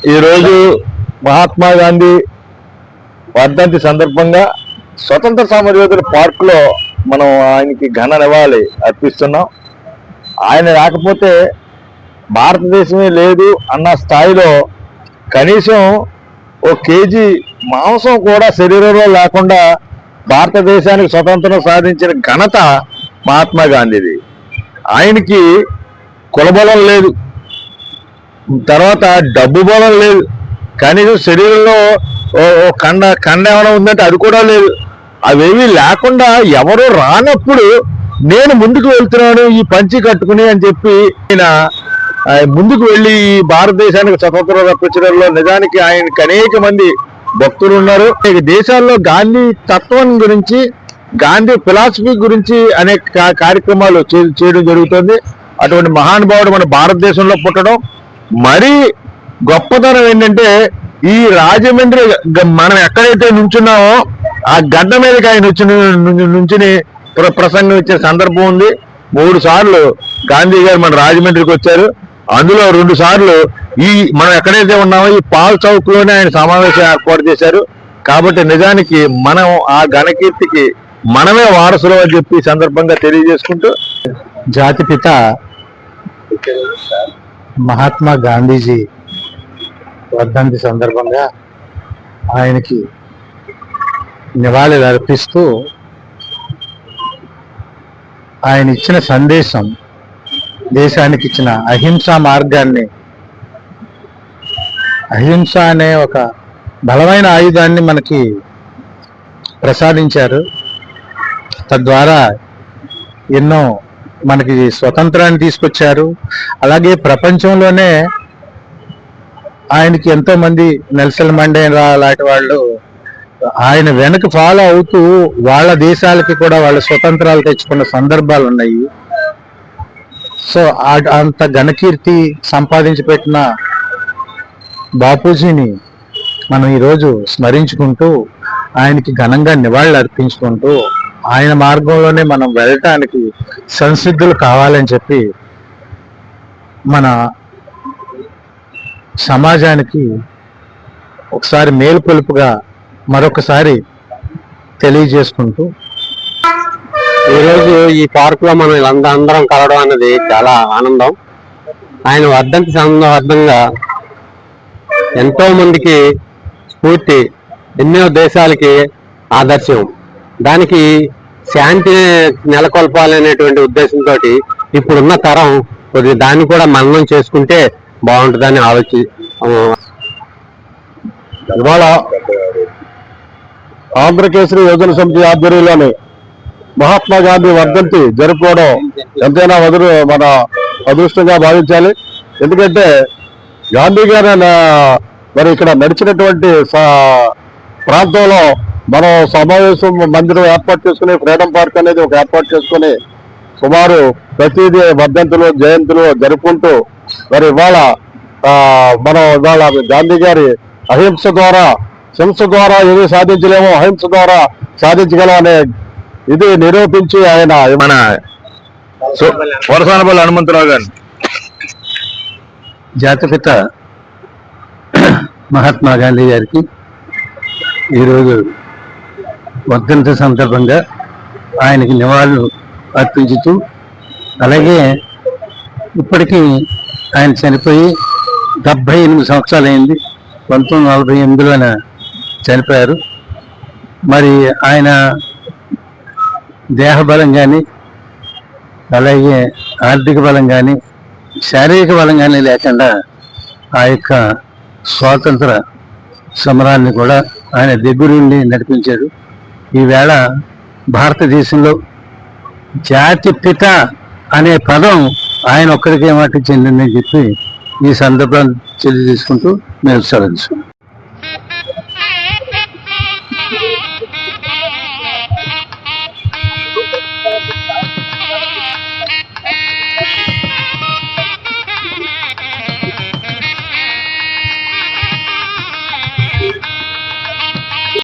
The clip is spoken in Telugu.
ఈరోజు మహాత్మా గాంధీ వర్ధంతి సందర్భంగా స్వతంత్ర సమరయోధుల పార్క్ లో మనం ఆయనకి ఘన నివాళి అర్పిస్తున్నాం. ఆయన రాకపోతే భారతదేశమే లేదు అన్న స్థాయిలో కనీసం ఓ కేజీ మాంసం కూడా శరీరంలో లేకుండా భారతదేశానికి స్వతంత్రం సాధించిన ఘనత మహాత్మా గాంధీది. ఆయనకి కులబలం లేదు, తర్వాత డబ్బు బలం లేదు, కనీసం శరీరంలో కండ ఏమైనా ఉందంటే అది కూడా లేదు. అవేమీ లేకుండా ఎవరు రానప్పుడు నేను ముందుకు వెళ్తున్నాను ఈ పంచి కట్టుకుని అని చెప్పి ఆయన ముందుకు వెళ్ళి ఈ భారతదేశానికి స్వతంత్రం రప్పించడంలో నిజానికి ఆయనకి అనేక మంది భక్తులు ఉన్నారు. దేశాల్లో గాంధీ తత్వం గురించి, గాంధీ ఫిలాసఫీ గురించి అనేక కార్యక్రమాలు చేయడం జరుగుతుంది. అటువంటి మహానుభావుడు మన భారతదేశంలో పుట్టడం మరీ గొప్పతనం ఏంటంటే, ఈ రాజమండ్రి మనం ఎక్కడైతే నుంచున్నామో ఆ గడ్డ మీదకి ఆయన నుంచుని ప్రసంగం ఇచ్చే సందర్భం ఉంది. 3 సార్లు గాంధీ గారు మన రాజమండ్రికి వచ్చారు. అందులో 2 సార్లు ఈ మనం ఎక్కడైతే ఉన్నామో ఈ పాల్ చౌక్ లోనే ఆయన సమావేశం ఏర్పాటు చేశారు. కాబట్టి నిజానికి మనం ఆ ఘనకీర్తికి మనమే వారసులు అని చెప్పి సందర్భంగా తెలియజేసుకుంటూ, జాతిపిత మహాత్మా గాంధీజీ వర్ధంతి సందర్భంగా ఆయనకి నివాళులు అర్పిస్తూ ఆయన ఇచ్చిన సందేశం, దేశానికి ఇచ్చిన అహింసా మార్గాన్ని, అహింస అనే ఒక బలమైన ఆయుధాన్ని మనకి ప్రసాదించారు. తద్వారా ఎన్నో మనకి స్వతంత్రాన్ని తీసుకొచ్చారు. అలాగే ప్రపంచంలోనే ఆయనకి ఎంతో మంది నెల్సన్ మండేలా లాంటి వాళ్ళు ఆయన వెనక ఫాలో అవుతూ వాళ్ళ దేశాలకి కూడా వాళ్ళ స్వతంత్రాలు తెచ్చుకున్న సందర్భాలు ఉన్నాయి. సో అంత ఘనకీర్తి సంపాదించి పెట్టిన బాపూజీని మనం ఈరోజు స్మరించుకుంటూ, ఆయనకి ఘనంగా నివాళులు అర్పించుకుంటూ, ఆయన మార్గంలోనే మనం వెళ్ళటానికి సంసిద్ధులు కావాలని చెప్పి మన సమాజానికి ఒకసారి మేలుకొలుపుగా మరొకసారి తెలియజేసుకుంటూ, ఈరోజు ఈ పార్క్ లో మనం అందరం కలవడం అనేది చాలా ఆనందం. ఆయన వర్ధంతి సందర్భంగా ఎంతో మందికి స్ఫూర్తి, ఎన్నో దేశాలకి ఆదర్శం. దానికి శాంతి నెలకొల్పాలనేటువంటి ఉద్దేశంతో ఇప్పుడున్న తరం కొద్దిగా దాన్ని కూడా మననం చేసుకుంటే బాగుంటుందని ఇవాళ ఆంధ్రకేసరి యోజన సమితి ఆధ్వర్యంలోని మహాత్మా గాంధీ వర్ధంతి జరుపుకోవడం ఎంతైనా మన అదృష్టంగా భావించాలి. ఎందుకంటే గాంధీ గారు మరి ఇక్కడ నడిచినటువంటి ప్రాంతంలో మనం సమావేశం మందిరం ఏర్పాటు చేసుకుని, ఫ్రీడమ్ పార్క్ అనేది ఒక ఏర్పాటు చేసుకుని సుమారు ప్రతిదీ వర్ధంతులు, జయంతులు జరుపుకుంటూ మరి ఇవాళ గాంధీ గారి అహింస ద్వారా, హింస ద్వారా ఏది సాధించలేమో అహింస ద్వారా సాధించగలం అనే ఇది నిరూపించి ఆయన మన వరసానపల్లి హనుమంతరావు గారు జాతిపిత మహాత్మా గాంధీ గారికి ఈరోజు వర్ధంతి సందర్భంగా ఆయనకి నివాళులు అర్పించుతూ, అలాగే ఇప్పటికీ ఆయన చనిపోయి 78 సంవత్సరాలు అయింది. 1948లోనే చనిపోయారు. మరి ఆయన దేహ బలం కానీ, అలాగే ఆర్థిక బలం కానీ, శారీరక బలం కానీ లేకుండా ఆ యొక్క స్వాతంత్ర సమరాన్ని కూడా ఆయన దగ్గరుండి నడిపించారు. ఈవేళ భారతదేశంలో జాతి పిత అనే పదం ఆయన ఒక్కరికే మాట చెందిందని చెప్పి ఈ సందర్భాన్ని తెలియజేసుకుంటూ మేము సెలవు.